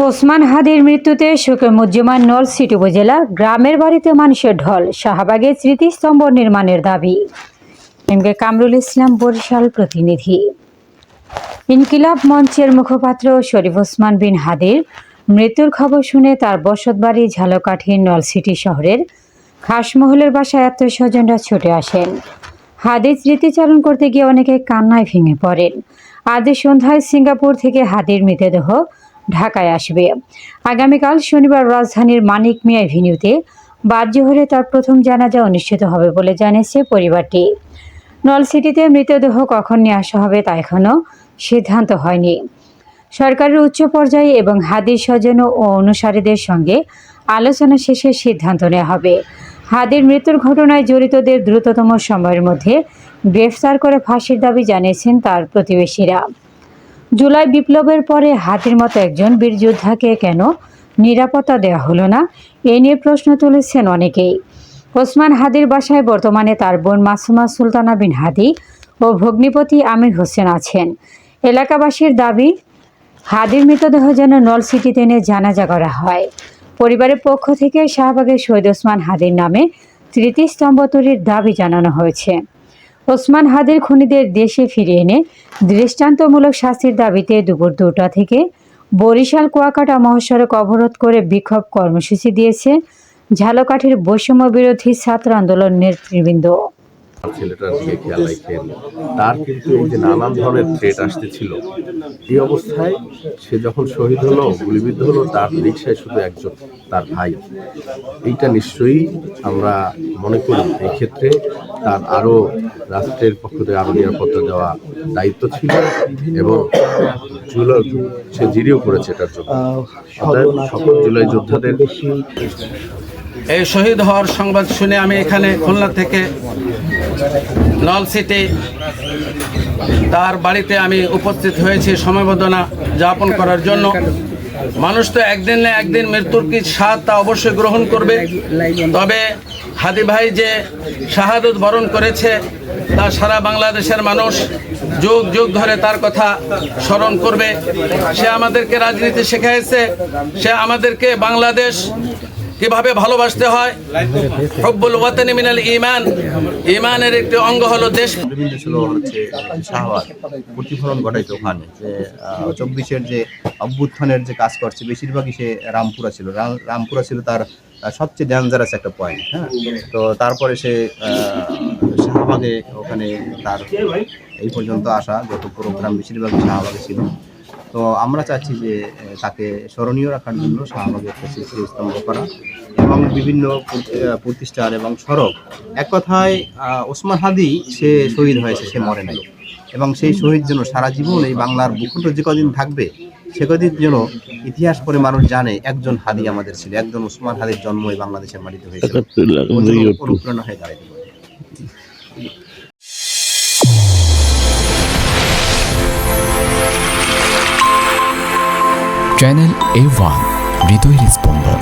ওসমান হাদির মৃত্যুতে শোকে মুজ্জমান নলছিটি উপজেলা গ্রামের বাড়িতে মানুষের ঢল। শাহবাগে স্মৃতিস্তম্ভ নির্মাণের দাবি। এমকে কামরুল ইসলাম, বরিশাল প্রতিনিধি। ইনকিলাব মঞ্চের মুখপাত্র শরীফ ওসমান বিন হাদির মৃত্যুর খবর শুনে তার বসতবাড়ি ঝালকাঠির নলছিটি শহরের খাসমহলের বাসায় আত্মীয়স্বজনরা ছুটে আসেন। হাদির স্মৃতিচারণ করতে গিয়ে অনেকে কান্নায় ভেঙে পড়েন। আজ সন্ধ্যায় সিঙ্গাপুর থেকে হাদির মৃতদেহ ঢাকায় আসবে। আগামীকাল শনিবার রাজধানীর মানিক মিয়া এভিনিউতে বাদ জোহরে তার প্রথম জানাজা অনুষ্ঠিত হবে বলে জানিয়েছে পরিবারটি। নলছিটিতে মৃতদেহ কখন নিয়ে আসা হবে তা এখনও সিদ্ধান্ত হয়নি। সরকারের উচ্চ পর্যায়ে এবং হাদির স্বজন ও অনুসারীদের সঙ্গে আলোচনা শেষে সিদ্ধান্ত নেওয়া হবে। হাদির মৃত্যুর ঘটনায় জড়িতদের দ্রুততম সময়ের মধ্যে গ্রেফতার করে ফাঁসির দাবি জানিয়েছেন তার প্রতিবেশীরা। জুলাই বিপ্লবের পরে হাদির মতো একজন বীর যোদ্ধাকে কেন নিরাপত্তা দেওয়া হলো না, এ নিয়ে প্রশ্ন তুলেছেন অনেকেই। ওসমান হাদির বাসায় বর্তমানে তার বোন মাসুমা সুলতানা বিন হাদি ও ভগ্নিপতি আমির হোসেন আছেন। এলাকাবাসীর দাবি, হাদির মৃতদেহ যেন নলছিটিতে এনে জানাজা করা হয়। পরিবারের পক্ষ থেকে শাহবাগের শহীদ ওসমান হাদির নামে স্মৃতিস্তম্ভ তৈরির দাবি জানানো হয়েছে। ওসমান হাদির খুনিদের দেশে ফিরিয়ে এনে দৃষ্টান্তমূলক শাস্তির দাবিতে দুপুর 2টা থেকে বরিশাল কুয়াকাটা মহাসড়ক অবরোধ করে বিক্ষোভ কর্মসূচি দিয়েছে ঝালকাঠির বৈষম্য বিরোধী ছাত্র আন্দোলন নেতৃবৃন্দ। ছেলেটার দিকে খেয়াল রাখেন, তার কিন্তু এই যে নানান ধরনের থ্রেট আসতেছিল, এই অবস্থায় সে যখন শহীদ হলো, গুলিবিদ্ধ হলো, তার রিক্সায় শুধু একজন, তার ভাই। এইটা নিশ্চয়ই আমরা মনে করি এই ক্ষেত্রে তার আরও রাষ্ট্রের পক্ষ থেকে আরও নিরাপত্তা দেওয়া দায়িত্ব ছিল এবং সে জিরিও করেছে এটার জন্য। সকল জুলাই যোদ্ধাদের এই শহীদ হওয়ার সংবাদ শুনে আমি এখানে খুলনা থেকে নলছিটি তার বাড়িতে আমি উপস্থিত হয়েছি সমবেদনা যাপন করার জন্য। মানুষ তো একদিন না একদিন মৃত্যুর কি স্বাদ তা অবশ্যই গ্রহণ করবে। তবে হাদি ভাই যে শাহাদত বরণ করেছে তা সারা বাংলাদেশের মানুষ যুগ যুগ ধরে তার কথা স্মরণ করবে। সে আমাদেরকে রাজনীতি শেখাইছে, সে আমাদেরকে বাংলাদেশ কিভাবে ভালোবাসতে হয়। হুব্বুল ওয়াতানি মিনাল ঈমান, ঈমানের একটি অঙ্গ হলো দেশ। ছিল হচ্ছে শাহবাগ, প্রতিফলন ঘটাইছে ওখানে যে 24-এর যে অভ্যুত্থানের যে কাজ করছে বেশিরভাগই সে রামপুরা ছিল তার সবচেয়ে ডেঞ্জারাস একটা পয়েন্ট। হ্যাঁ, তো তারপরে সে শাহবাগে ওখানে তার এই পর্যন্ত আসা যত প্রোগ্রাম বেশিরভাগই শাহবাগে ছিল। তো আমরা চাচ্ছি যে তাকে স্মরণীয় রাখার জন্য শাহবাগে একটা স্মৃতিস্তম্ভ করা এবং বিভিন্ন প্রতিষ্ঠান এবং সড়ক। এক কথায় ওসমান হাদি সে শহীদ হয়েছে, সে মরে নাই, এবং সেই শহীদ যেন সারা জীবন এই বাংলার ভূখণ্ড যে কদিন থাকবে সে কদিন যেন ইতিহাস পড়ে মানুষ জানে একজন হাদি আমাদের ছিল, একজন ওসমান হাদির জন্ম এই বাংলাদেশের মাটিতে হয়েছিল, অনুপ্রেরণা হয়ে দাঁড়ায়। চ্যানেল A1 হৃদয়ের স্পন্দন।